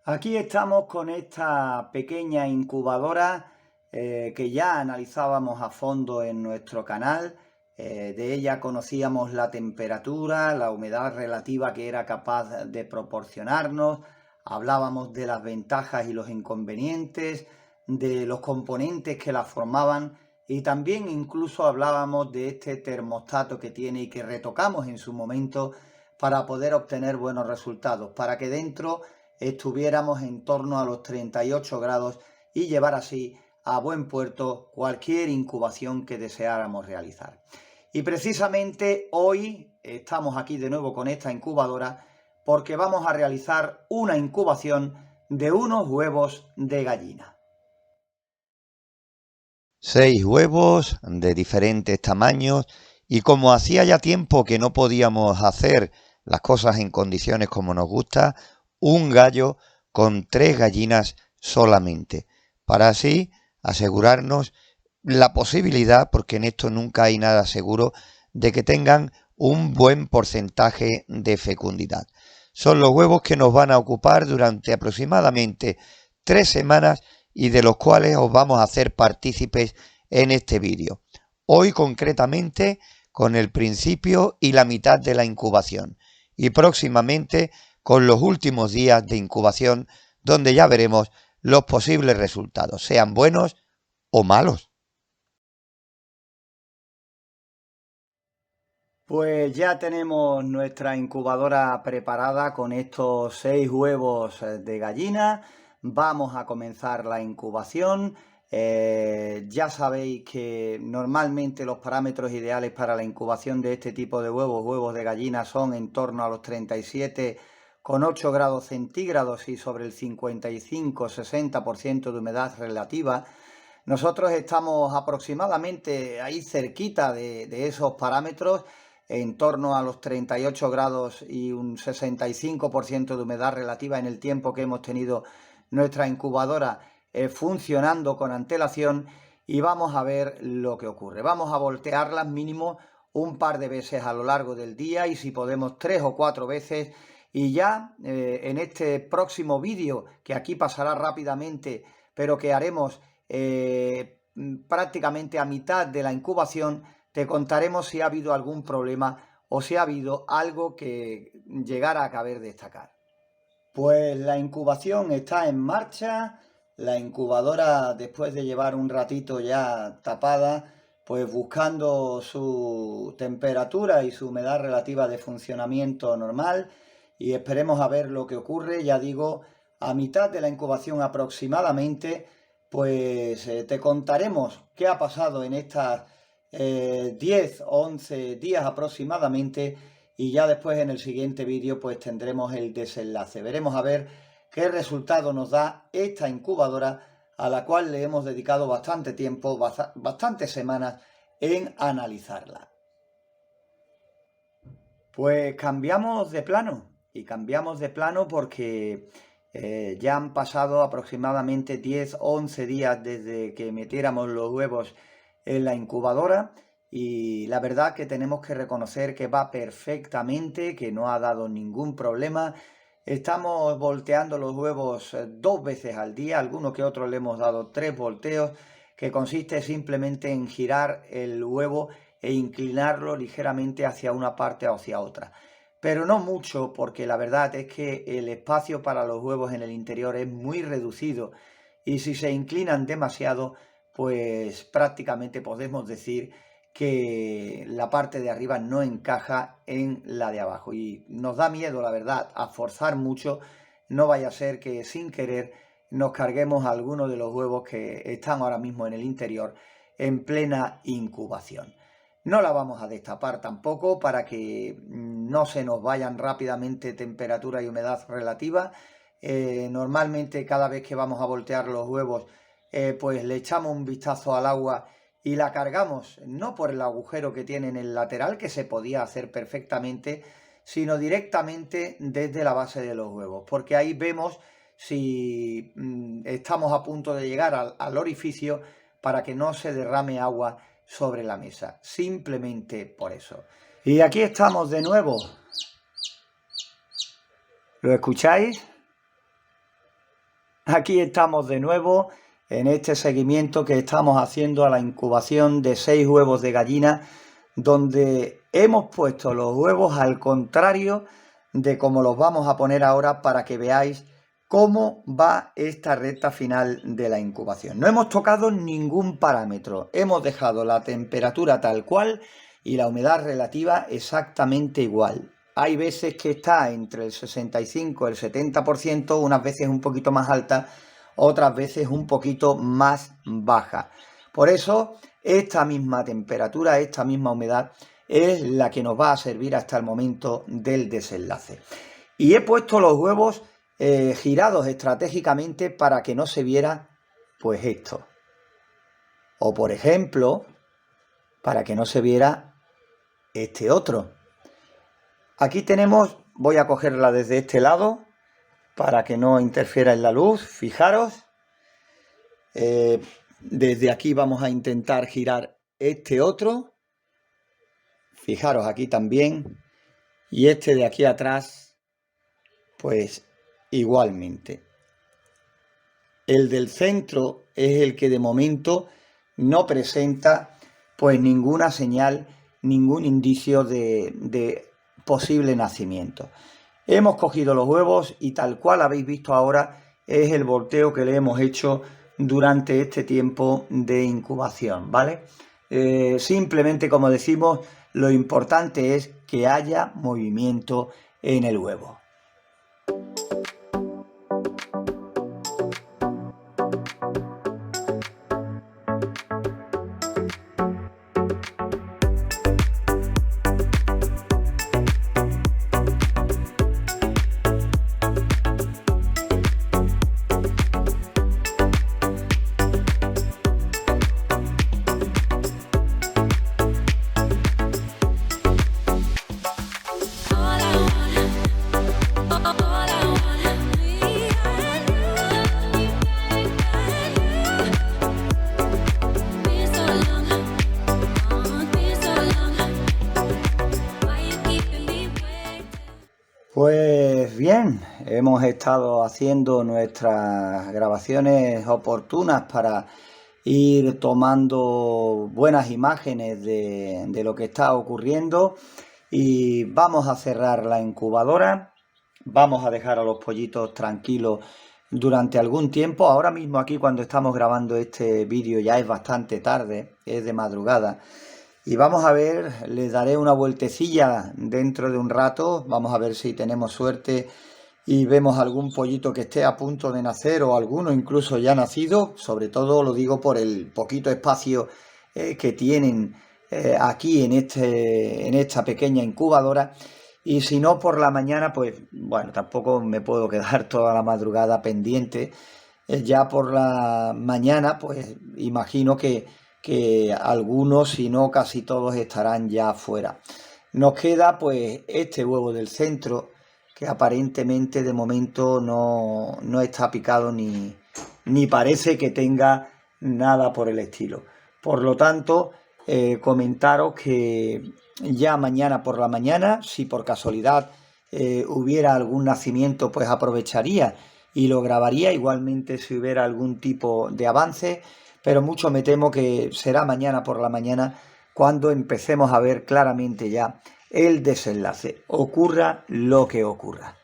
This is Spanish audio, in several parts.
Aquí estamos con esta pequeña incubadora que ya analizábamos a fondo en nuestro canal. De ella conocíamos la temperatura, la humedad relativa que era capaz de proporcionarnos. Hablábamos de las ventajas y los inconvenientes, de los componentes que la formaban y también incluso hablábamos de este termostato que tiene y que retocamos en su momento para poder obtener buenos resultados, para que dentro estuviéramos en torno a los 38 grados y llevar así a buen puerto cualquier incubación que deseáramos realizar. Y precisamente hoy estamos aquí de nuevo con esta incubadora porque vamos a realizar una incubación de unos huevos de gallina. 6 huevos de diferentes tamaños y como hacía ya tiempo que no podíamos hacer las cosas en condiciones como nos gusta, un gallo con 3 gallinas solamente, para así asegurarnos la posibilidad, porque en esto nunca hay nada seguro, de que tengan un buen porcentaje de fecundidad. Son los huevos que nos van a ocupar durante aproximadamente 3 semanas y de los cuales os vamos a hacer partícipes en este vídeo. Hoy concretamente con el principio y la mitad de la incubación y próximamente con los últimos días de incubación donde ya veremos los posibles resultados, sean buenos o malos. Pues ya tenemos nuestra incubadora preparada con estos 6 huevos de gallina. Vamos a comenzar la incubación. Ya sabéis que normalmente los parámetros ideales para la incubación de este tipo de huevos de gallina, son en torno a los 37,8 grados centígrados y sobre el 55-60% de humedad relativa. Nosotros estamos aproximadamente ahí cerquita de esos parámetros, en torno a los 38 grados y un 65% de humedad relativa en el tiempo que hemos tenido nuestra incubadora funcionando con antelación, y vamos a ver lo que ocurre. Vamos a voltearlas mínimo un par de veces a lo largo del día y si podemos 3 o 4 veces, y ya en este próximo vídeo, que aquí pasará rápidamente, pero que haremos prácticamente a mitad de la incubación, te contaremos si ha habido algún problema o si ha habido algo que llegara a caber destacar. Pues la incubación está en marcha. La incubadora, después de llevar un ratito ya tapada, pues buscando su temperatura y su humedad relativa de funcionamiento normal, y esperemos a ver lo que ocurre. Ya digo, a mitad de la incubación aproximadamente, pues te contaremos qué ha pasado en estas 10 o 11 días aproximadamente, y ya después en el siguiente vídeo pues tendremos el desenlace. Veremos a ver qué resultado nos da esta incubadora, a la cual le hemos dedicado bastante tiempo, bastantes semanas en analizarla. Pues cambiamos de plano, y cambiamos de plano porque ya han pasado aproximadamente 10 o 11 días desde que metiéramos los huevos en la incubadora, y la verdad que tenemos que reconocer que va perfectamente, que no ha dado ningún problema. Estamos volteando los huevos 2 veces al día, algunos que otros le hemos dado 3 volteos, que consiste simplemente en girar el huevo e inclinarlo ligeramente hacia una parte o hacia otra. Pero no mucho, porque la verdad es que el espacio para los huevos en el interior es muy reducido, y si se inclinan demasiado, pues prácticamente podemos decir que la parte de arriba no encaja en la de abajo, y nos da miedo, la verdad, a forzar mucho. No vaya a ser que sin querer nos carguemos algunos de los huevos que están ahora mismo en el interior en plena incubación. No la vamos a destapar tampoco para que no se nos vayan rápidamente temperatura y humedad relativa. Normalmente cada vez que vamos a voltear los huevos, pues le echamos un vistazo al agua y la cargamos, no por el agujero que tiene en el lateral, que se podía hacer perfectamente, sino directamente desde la base de los huevos, porque ahí vemos si estamos a punto de llegar al orificio, para que no se derrame agua sobre la mesa, simplemente por eso. Y aquí estamos de nuevo. ¿Lo escucháis? Aquí estamos de nuevo en este seguimiento que estamos haciendo a la incubación de 6 huevos de gallina, donde hemos puesto los huevos al contrario de cómo los vamos a poner ahora para que veáis cómo va esta recta final de la incubación. No hemos tocado ningún parámetro, hemos dejado la temperatura tal cual y la humedad relativa exactamente igual. Hay veces que está entre el 65 y el 70%, unas veces un poquito más alta, otras veces un poquito más baja. Por eso, esta misma temperatura, esta misma humedad es la que nos va a servir hasta el momento del desenlace. Y he puesto los huevos girados estratégicamente para que no se viera pues esto. O por ejemplo, para que no se viera este otro. Aquí tenemos, voy a cogerla desde este lado para que no interfiera en la luz, fijaros. Desde aquí vamos a intentar girar este otro. Fijaros aquí también. Y este de aquí atrás, pues igualmente. El del centro es el que de momento no presenta pues ninguna señal, ningún indicio de posible nacimiento. Hemos cogido los huevos y tal cual habéis visto ahora es el volteo que le hemos hecho durante este tiempo de incubación, ¿vale? Simplemente, como decimos, lo importante es que haya movimiento en el huevo. Pues bien, hemos estado haciendo nuestras grabaciones oportunas para ir tomando buenas imágenes de lo que está ocurriendo y vamos a cerrar la incubadora, vamos a dejar a los pollitos tranquilos durante algún tiempo. Ahora mismo aquí cuando estamos grabando este vídeo ya es bastante tarde, es de madrugada. Y vamos a ver, les daré una vueltecilla dentro de un rato, vamos a ver si tenemos suerte y vemos algún pollito que esté a punto de nacer o alguno incluso ya nacido. Sobre todo lo digo por el poquito espacio que tienen aquí en esta pequeña incubadora. Y si no por la mañana, pues bueno, tampoco me puedo quedar toda la madrugada pendiente. Ya por la mañana, pues imagino que algunos, si no casi todos, estarán ya fuera. Nos queda pues este huevo del centro, que aparentemente de momento no está picado ni parece que tenga nada por el estilo. Por lo tanto, comentaros que ya mañana por la mañana, si por casualidad hubiera algún nacimiento, pues aprovecharía y lo grabaría, igualmente si hubiera algún tipo de avance, pero mucho me temo que será mañana por la mañana cuando empecemos a ver claramente ya el desenlace, ocurra lo que ocurra.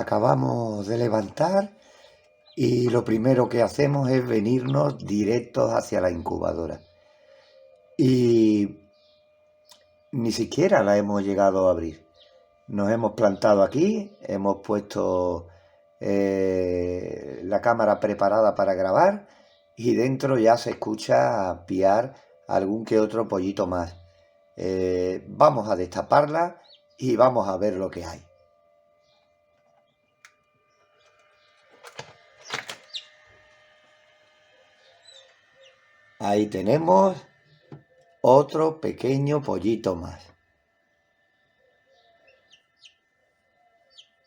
acabamos de levantar y lo primero que hacemos es venirnos directos hacia la incubadora. Y ni siquiera la hemos llegado a abrir. Nos hemos plantado aquí, hemos puesto la cámara preparada para grabar y dentro ya se escucha piar algún que otro pollito más. Vamos a destaparla y vamos a ver lo que hay. Ahí tenemos otro pequeño pollito más.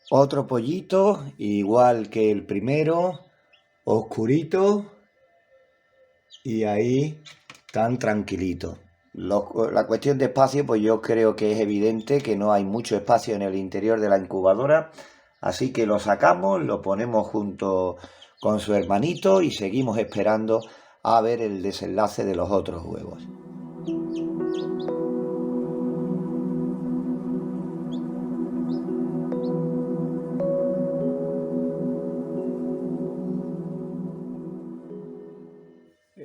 Otro pollito, igual que el primero, oscurito y ahí tan tranquilito. La cuestión de espacio, pues yo creo que es evidente que no hay mucho espacio en el interior de la incubadora, así que lo sacamos, lo ponemos junto con su hermanito y seguimos esperando a ver el desenlace de los otros huevos.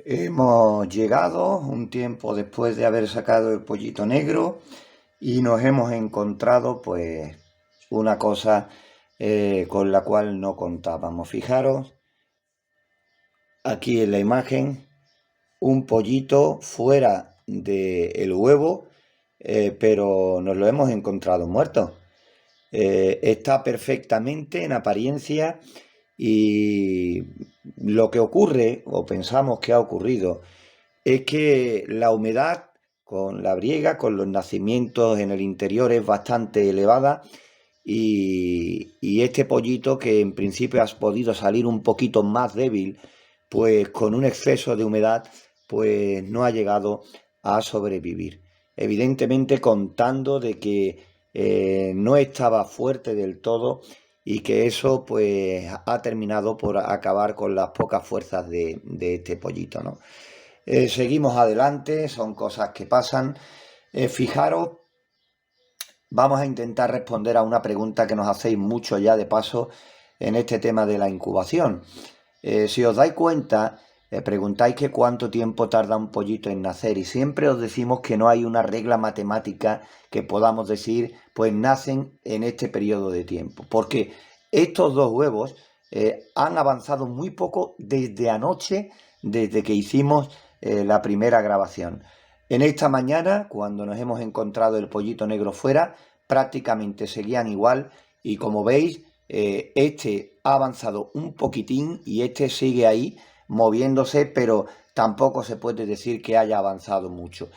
Hemos llegado un tiempo después de haber sacado el pollito negro y nos hemos encontrado pues una cosa con la cual no contábamos. Fijaros aquí en la imagen un pollito fuera del huevo, pero nos lo hemos encontrado muerto. Está perfectamente en apariencia y lo que ocurre, o pensamos que ha ocurrido, es que la humedad con la briega, con los nacimientos en el interior es bastante elevada y este pollito, que en principio ha podido salir un poquito más débil, pues con un exceso de humedad, pues no ha llegado a sobrevivir. Evidentemente contando de que no estaba fuerte del todo y que eso pues ha terminado por acabar con las pocas fuerzas de este pollito, ¿no? Seguimos adelante, son cosas que pasan. Fijaros, vamos a intentar responder a una pregunta que nos hacéis mucho ya de paso en este tema de la incubación. Si os dais cuenta, preguntáis que cuánto tiempo tarda un pollito en nacer y siempre os decimos que no hay una regla matemática que podamos decir, pues nacen en este periodo de tiempo. Porque estos dos huevos han avanzado muy poco desde anoche, desde que hicimos la primera grabación. En esta mañana, cuando nos hemos encontrado el pollito negro fuera, prácticamente seguían igual y como veis, este ha avanzado un poquitín y este sigue ahí moviéndose, pero tampoco se puede decir que haya avanzado mucho.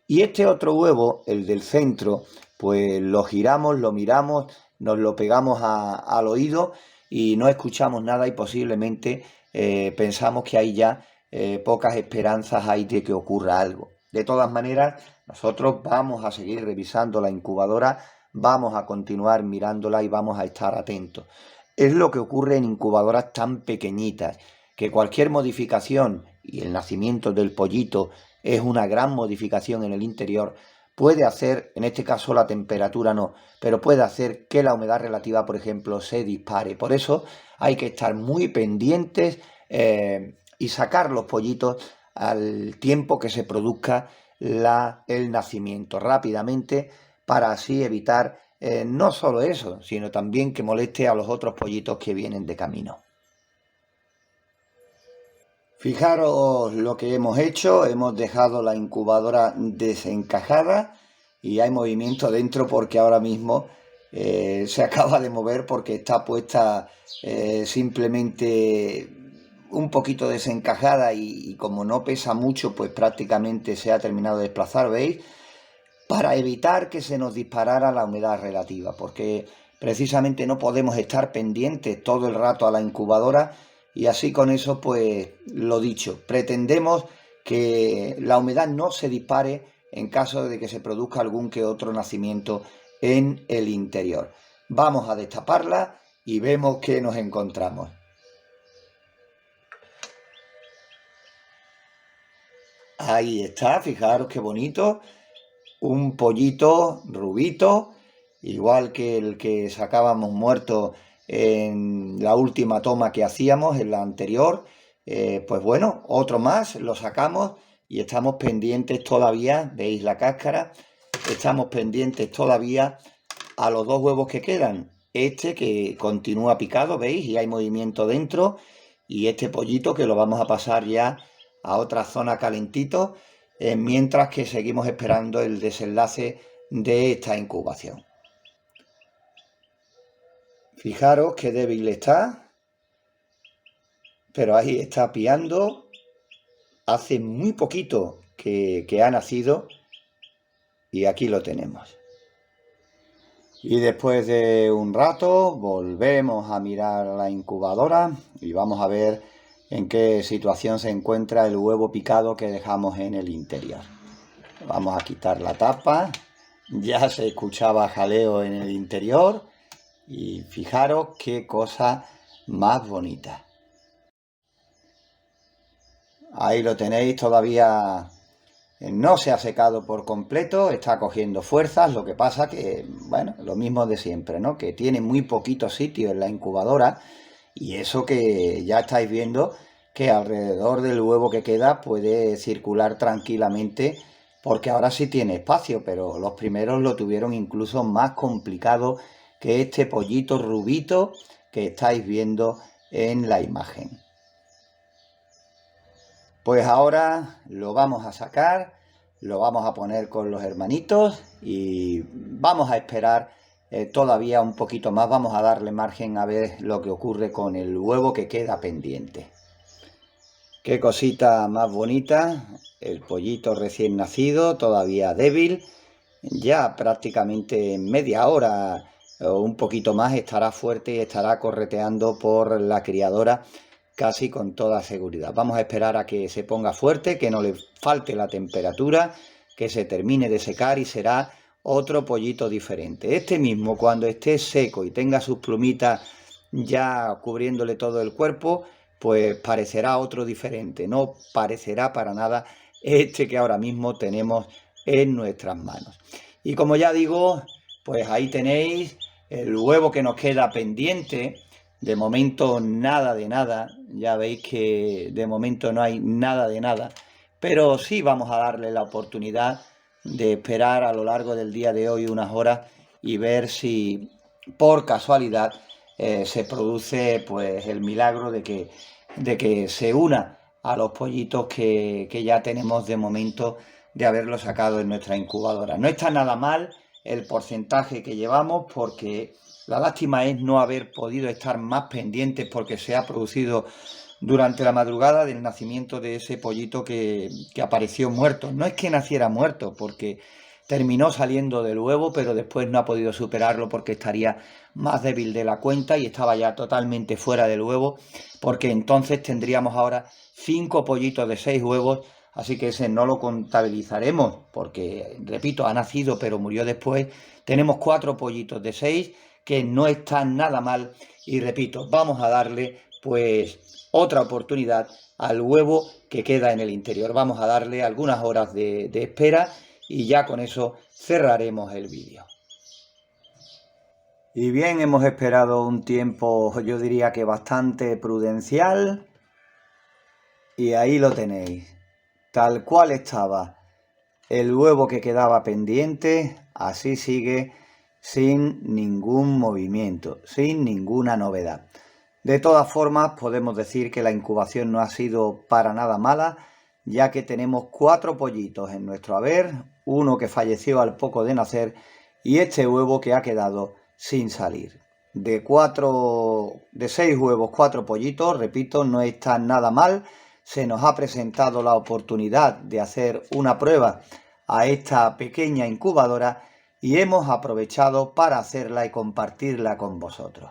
Y este otro huevo, el del centro, pues lo giramos, lo miramos, nos lo pegamos al oído y no escuchamos nada y posiblemente pensamos que hay ya pocas esperanzas hay de que ocurra algo. De todas maneras, nosotros vamos a seguir revisando la incubadora, vamos a continuar mirándola y vamos a estar atentos. Es lo que ocurre en incubadoras tan pequeñitas, que cualquier modificación, y el nacimiento del pollito es una gran modificación en el interior, puede hacer, en este caso la temperatura no, pero puede hacer que la humedad relativa, por ejemplo, se dispare. Por eso hay que estar muy pendientes y sacar los pollitos al tiempo que se produzca el nacimiento rápidamente, para así evitar no solo eso, sino también que moleste a los otros pollitos que vienen de camino. Fijaros lo que hemos hecho, hemos dejado la incubadora desencajada y hay movimiento dentro porque ahora mismo se acaba de mover porque está puesta simplemente un poquito desencajada y como no pesa mucho, pues prácticamente se ha terminado de desplazar, ¿veis? Para evitar que se nos disparara la humedad relativa, porque precisamente no podemos estar pendientes todo el rato a la incubadora y así con eso, pues lo dicho, pretendemos que la humedad no se dispare en caso de que se produzca algún que otro nacimiento en el interior. Vamos a destaparla y vemos qué nos encontramos. Ahí está, fijaros qué bonito. Un pollito rubito, igual que el que sacábamos muerto en la última toma que hacíamos, en la anterior. Pues bueno, otro más, lo sacamos y estamos pendientes todavía, veis la cáscara, estamos pendientes todavía a los 2 huevos que quedan. Este que continúa picado, veis, y hay movimiento dentro, y este pollito que lo vamos a pasar ya a otra zona calentito, mientras que seguimos esperando el desenlace de esta incubación. Fijaros qué débil está, pero ahí está piando. Hace muy poquito que ha nacido y aquí lo tenemos. Y después de un rato volvemos a mirar la incubadora y vamos a ver en qué situación se encuentra el huevo picado que dejamos en el interior. Vamos a quitar la tapa. Ya se escuchaba jaleo en el interior y fijaros qué cosa más bonita. Ahí lo tenéis, todavía no se ha secado por completo, está cogiendo fuerzas. Lo que pasa que, bueno, lo mismo de siempre, ¿no? Que tiene muy poquito sitio en la incubadora, y eso que ya estáis viendo que alrededor del huevo que queda puede circular tranquilamente, porque ahora sí tiene espacio, pero los primeros lo tuvieron incluso más complicado que este pollito rubito que estáis viendo en la imagen. Pues ahora lo vamos a sacar, lo vamos a poner con los hermanitos y vamos a esperar todavía un poquito más. Vamos a darle margen a ver lo que ocurre con el huevo que queda pendiente. Qué cosita más bonita, el pollito recién nacido, todavía débil. Ya prácticamente en media hora o un poquito más estará fuerte y estará correteando por la criadora casi con toda seguridad. Vamos a esperar a que se ponga fuerte, que no le falte la temperatura, que se termine de secar y será otro pollito diferente. Este mismo, cuando esté seco y tenga sus plumitas ya cubriéndole todo el cuerpo, pues parecerá otro diferente. No parecerá para nada este que ahora mismo tenemos en nuestras manos. Y como ya digo, pues ahí tenéis el huevo que nos queda pendiente. De momento nada de nada, ya veis que de momento no hay nada de nada, pero sí vamos a darle la oportunidad de esperar a lo largo del día de hoy unas horas y ver si por casualidad se produce pues el milagro de que se una a los pollitos que ya tenemos de momento de haberlo sacado en nuestra incubadora. No está nada mal el porcentaje que llevamos, porque la lástima es no haber podido estar más pendientes, porque se ha producido durante la madrugada del nacimiento de ese pollito que apareció muerto. No es que naciera muerto, porque terminó saliendo del huevo, pero después no ha podido superarlo porque estaría más débil de la cuenta y estaba ya totalmente fuera del huevo, porque entonces tendríamos ahora 5 pollitos de 6 huevos. Así que ese no lo contabilizaremos porque, repito, ha nacido pero murió después. Tenemos 4 pollitos de 6 que no están nada mal. Y repito, vamos a darle pues otra oportunidad al huevo que queda en el interior. Vamos a darle algunas horas de espera y ya con eso cerraremos el vídeo. Y bien, hemos esperado un tiempo, yo diría que bastante prudencial. Y ahí lo tenéis. Tal cual estaba el huevo que quedaba pendiente, así sigue, sin ningún movimiento, sin ninguna novedad. De todas formas, podemos decir que la incubación no ha sido para nada mala, ya que tenemos 4 pollitos en nuestro haber, uno que falleció al poco de nacer y este huevo que ha quedado sin salir. De 6 huevos, 4 pollitos, repito, no está nada mal. Se nos ha presentado la oportunidad de hacer una prueba a esta pequeña incubadora y hemos aprovechado para hacerla y compartirla con vosotros.